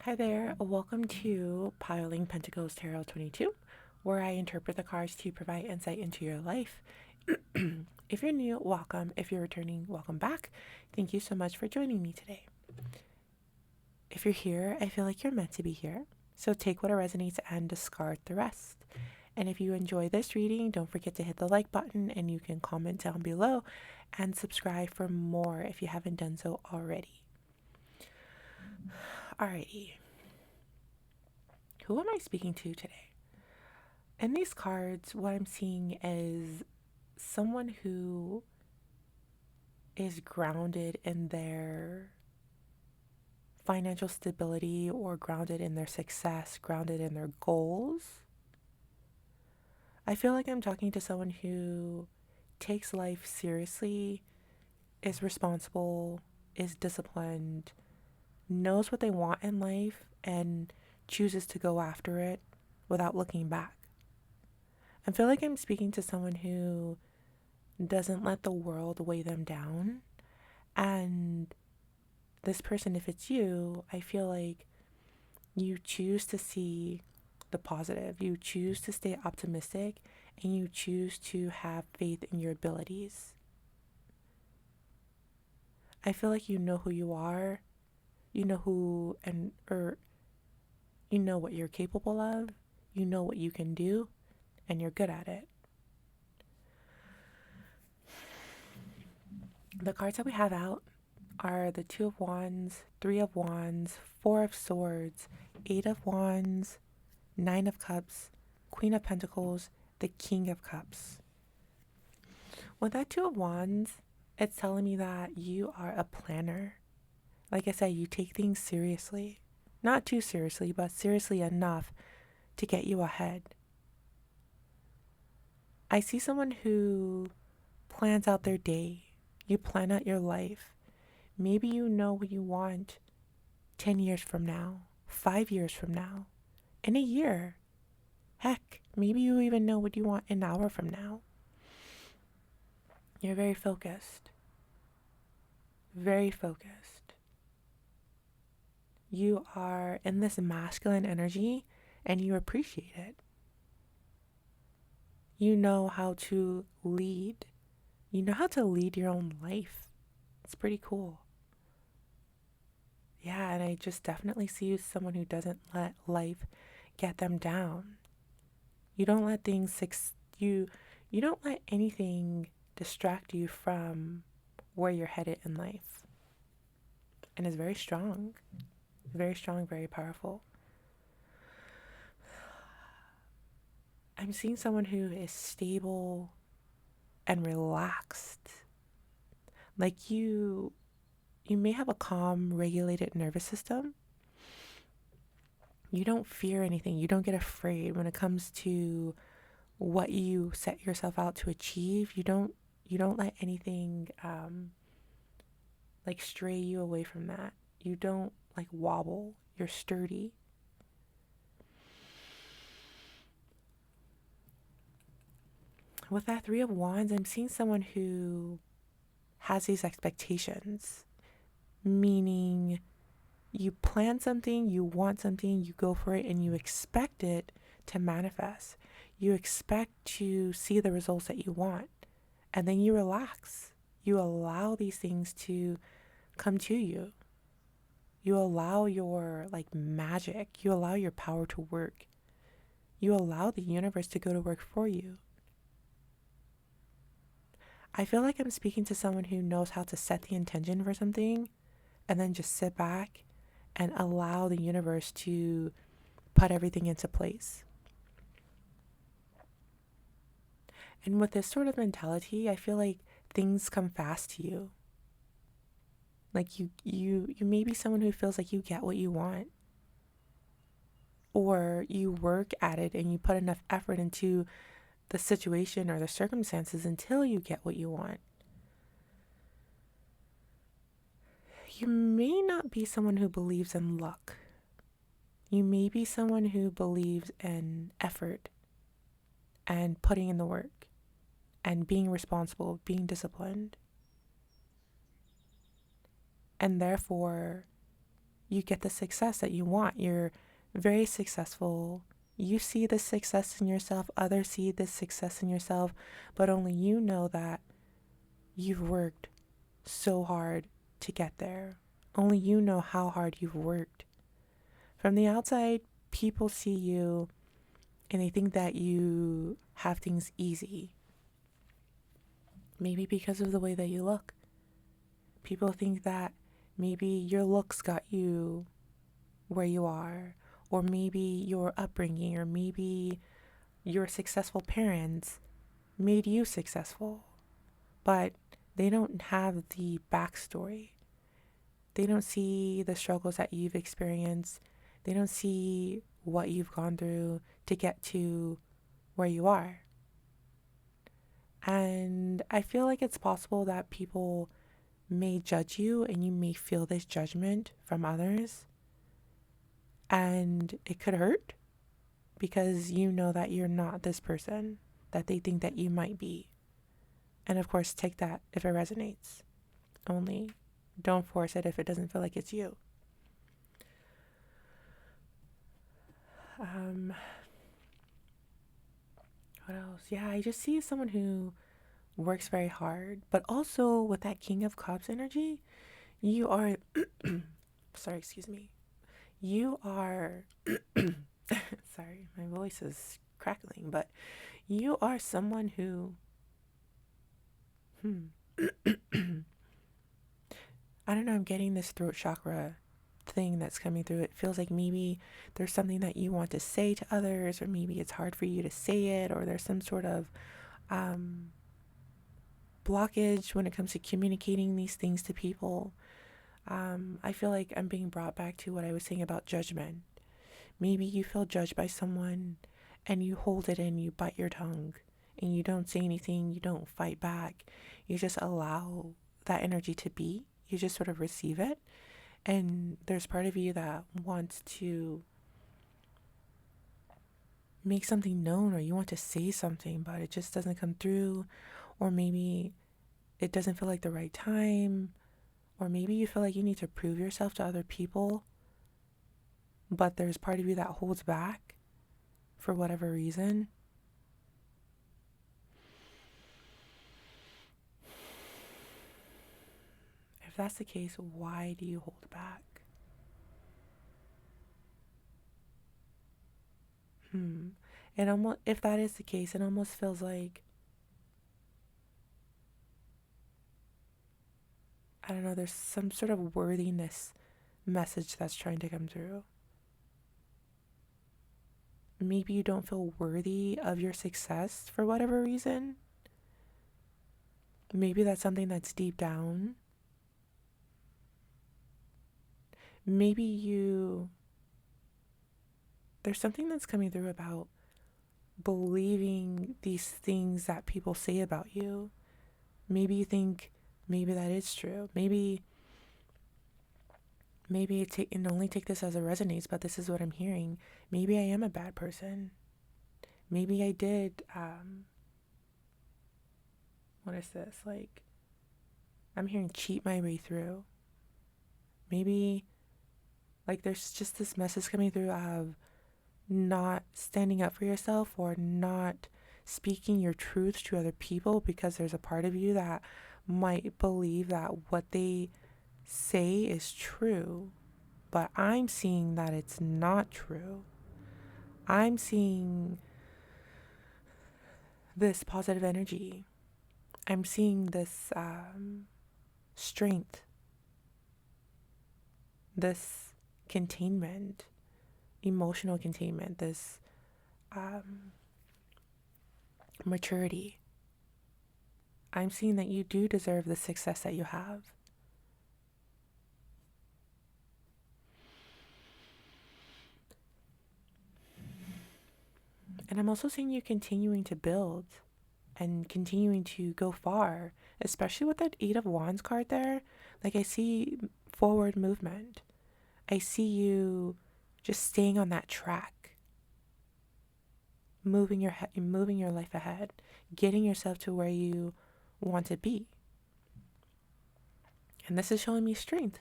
Hi there, welcome to Piling Pentacles Tarot 22, where I interpret the cards to provide insight into your life. If you're new, welcome. If you're returning, welcome back. Thank you so much for joining me today. If you're here, I feel like you're meant to be here, so take what resonates and discard the rest. And if you enjoy this reading, don't forget to hit the like button and you can comment down below and subscribe for more if you haven't done so already. Alrighty. Who am I speaking to today? In these cards, what I'm seeing is someone who is grounded in their financial stability or grounded in their success, grounded in their goals. I feel like I'm talking to someone who takes life seriously, is responsible, is disciplined, knows what they want in life, and chooses to go after it without looking back. I feel like I'm speaking to someone who doesn't let the world weigh them down. And this person, if it's you, I feel like you choose to see the positive, you choose to stay optimistic, and you choose to have faith in your abilities. I feel like you know who you are, you know who or you know what you're capable of, you know what you can do, and you're good at it. The cards that we have out are the Two of Wands, Three of Wands, Four of Swords, Eight of Wands, Nine of Cups, Queen of Pentacles, the King of Cups. With that Two of Wands, it's telling me that you are a planner. Like I said, you take things seriously. Not too seriously, but seriously enough to get you ahead. I see someone who plans out their day. You plan out your life. Maybe you know what you want 10 years from now, 5 years from now, in a year. Heck, maybe you even know what you want an hour from now. You're very focused. Very focused. You are in this masculine energy and you appreciate it. You know how to lead. You know how to lead your own life. It's pretty cool. Yeah, and I just definitely see you as someone who doesn't let life get them down. You don't let you don't let anything distract you from where you're headed in life. And it's very strong, very powerful. I'm seeing someone who is stable and relaxed. Like you may have a calm, regulated nervous system. You don't fear anything. You don't get afraid when it comes to what you set yourself out to achieve. You don't let anything like stray you away from that. You don't like wobble. You're sturdy. With that Three of Wands, I'm seeing someone who has these expectations, meaning you plan something, you want something, you go for it, and you expect it to manifest. You expect to see the results that you want, and then you relax. You allow these things to come to you. You allow your like magic, you allow your power to work. You allow the universe to go to work for you. I feel like I'm speaking to someone who knows how to set the intention for something and then just sit back and allow the universe to put everything into place. And with this sort of mentality, I feel like things come fast to you. Like you may be someone who feels like you get what you want. Or you work at it and you put enough effort into the situation or the circumstances until you get what you want. You may not be someone who believes in luck. You may be someone who believes in effort and putting in the work and being responsible, being disciplined. And therefore, you get the success that you want. You're very successful. You see the success in yourself, others see the success in yourself, but only you know that you've worked so hard to get there. Only you know how hard you've worked. From the outside, people see you and they think that you have things easy. Maybe because of the way that you look. People think that maybe your looks got you where you are, or maybe your upbringing, or maybe your successful parents made you successful. But they don't have the backstory. They don't see the struggles that you've experienced. They don't see what you've gone through to get to where you are. And I feel like it's possible that people may judge you and you may feel this judgment from others. And it could hurt because you know that you're not this person that they think that you might be. And of course, take that if it resonates. Only don't force it if it doesn't feel like it's you. What else? Yeah, I just see someone who works very hard, but also with that King of Cups energy, you are, sorry, excuse me. You are, sorry, my voice is crackling, but you are someone who, I don't know, I'm getting this throat chakra thing that's coming through. It feels like maybe there's something that you want to say to others, or maybe it's hard for you to say it, or there's some sort of blockage when it comes to communicating these things to people. I feel like I'm being brought back to what I was saying about judgment. Maybe you feel judged by someone and you hold it in, you bite your tongue, and you don't say anything, you don't fight back. You just allow that energy to be. You just sort of receive it. And there's part of you that wants to make something known, or you want to say something, but it just doesn't come through. Or maybe it doesn't feel like the right time. Or maybe you feel like you need to prove yourself to other people, but there's part of you that holds back for whatever reason. If that's the case, why do you hold back? It almost, if that is the case, it almost feels like, I don't know, there's some sort of worthiness message that's trying to come through. Maybe you don't feel worthy of your success for whatever reason. Maybe that's something that's deep down. Maybe there's something that's coming through about believing these things that people say about you. Maybe you think maybe that is true. Maybe and only take this as it resonates, but this is what I'm hearing. Maybe I am a bad person. Maybe I did, what is this? Like, I'm hearing cheat my way through. Maybe, like, there's just this message coming through of not standing up for yourself, or not speaking your truth to other people, because there's a part of you that might believe that what they say is true, but I'm seeing that it's not true. I'm seeing this positive energy. I'm seeing this strength, this containment, emotional containment, this maturity. I'm seeing that you do deserve the success that you have. And I'm also seeing you continuing to build and continuing to go far, especially with that Eight of Wands card there. Like, I see forward movement. I see you just staying on that track, moving your life ahead, getting yourself to where you want to be. And this is showing me strength.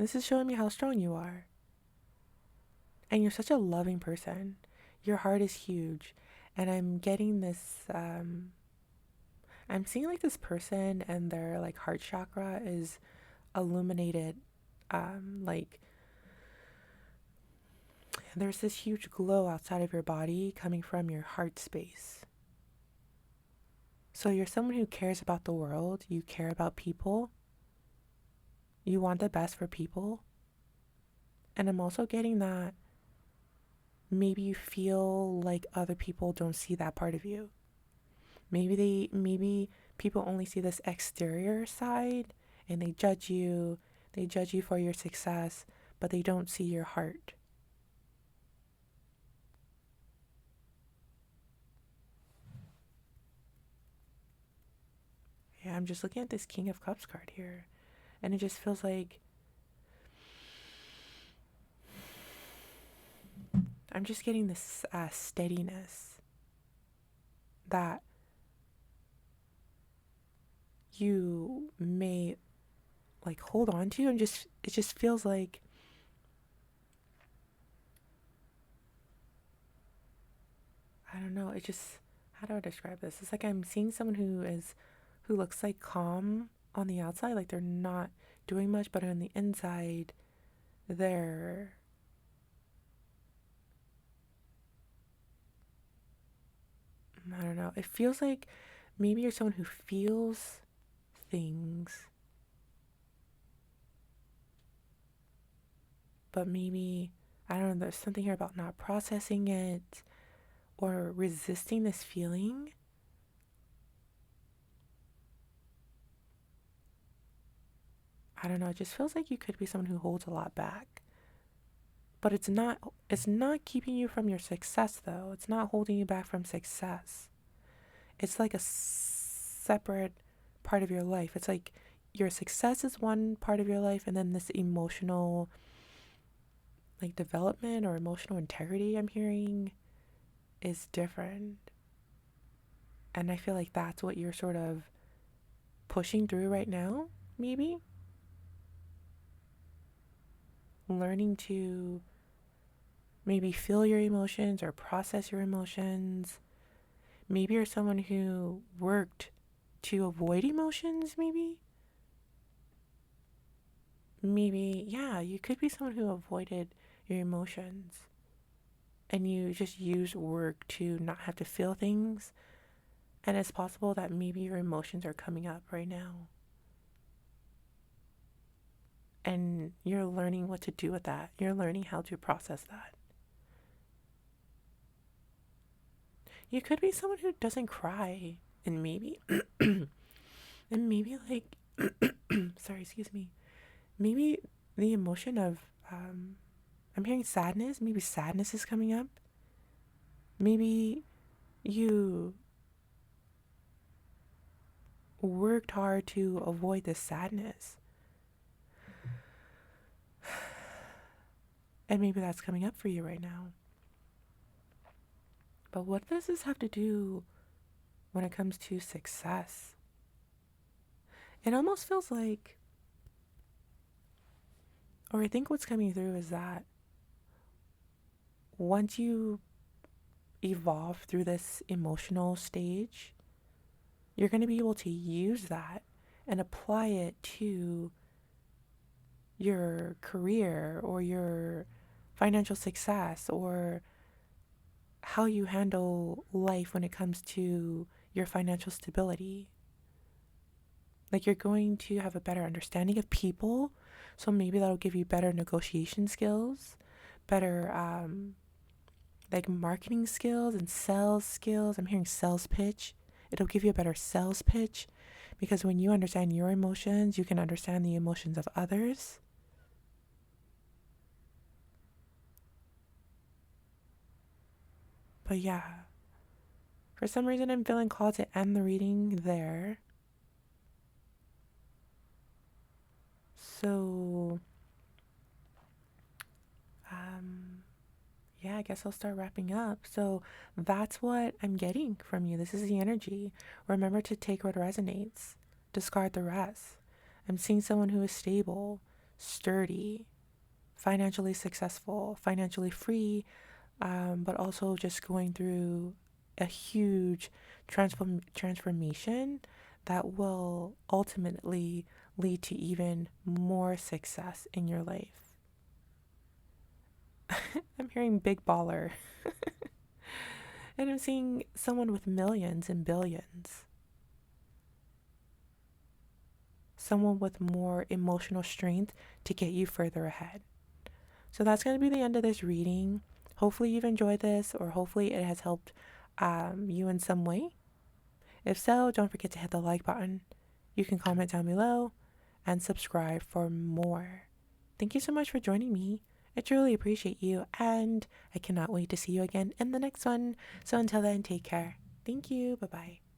This is showing me how strong you are. And you're such a loving person. Your heart is huge. And I'm getting this, I'm seeing like this person and their like heart chakra is illuminated. Like there's this huge glow outside of your body coming from your heart space. So you're someone who cares about the world. You care about people. You want the best for people. And I'm also getting that maybe you feel like other people don't see that part of you. Maybe people only see this exterior side and they judge you. They judge you for your success, but they don't see your heart. Yeah, I'm just looking at this King of Cups card here, and it just feels like I'm just getting this steadiness that you may like hold on to, and just it just feels like I don't know. It just how do I describe this? It's like I'm seeing someone who looks like calm on the outside, like they're not doing much, but on the inside, they're I don't know. It feels like maybe you're someone who feels things, but maybe I don't know. There's something here about not processing it or resisting this feeling. I don't know. It just feels like you could be someone who holds a lot back. But it's not keeping you from your success though. It's not holding you back from success. It's like a separate part of your life. It's like your success is one part of your life and then this emotional like development or emotional integrity I'm hearing is different. And I feel like that's what you're sort of pushing through right now, maybe. Learning to maybe feel your emotions or process your emotions. Maybe you're someone who worked to avoid emotions, maybe. Maybe, yeah, you could be someone who avoided your emotions and you just use work to not have to feel things. And it's possible that maybe your emotions are coming up right now. And you're learning what to do with that. You're learning how to process that. You could be someone who doesn't cry and and maybe like, sorry, excuse me. Maybe the emotion of, I'm hearing sadness. Maybe sadness is coming up. Maybe you worked hard to avoid this sadness. And maybe that's coming up for you right now. But what does this have to do when it comes to success? It almost feels like, or I think what's coming through is that once you evolve through this emotional stage, you're going to be able to use that and apply it to your career or your financial success or how you handle life when it comes to your financial stability. Like you're going to have a better understanding of people. So maybe that'll give you better negotiation skills, better like marketing skills and sales skills. I'm hearing sales pitch. It'll give you a better sales pitch because when you understand your emotions, you can understand the emotions of others. But yeah, for some reason, I'm feeling called to end the reading there. So, um, yeah, I guess I'll start wrapping up. So that's what I'm getting from you. This is the energy. Remember to take what resonates, discard the rest. I'm seeing someone who is stable, sturdy, financially successful, financially free, but also just going through a huge transformation that will ultimately lead to even more success in your life. I'm hearing big baller, and I'm seeing someone with millions and billions, someone with more emotional strength to get you further ahead. So that's going to be the end of this reading. Hopefully you've enjoyed this, or hopefully it has helped you in some way. If so, don't forget to hit the like button. You can comment down below and subscribe for more. Thank you so much for joining me. I truly appreciate you, and I cannot wait to see you again in the next one. So until then, take care. Thank you. Bye-bye.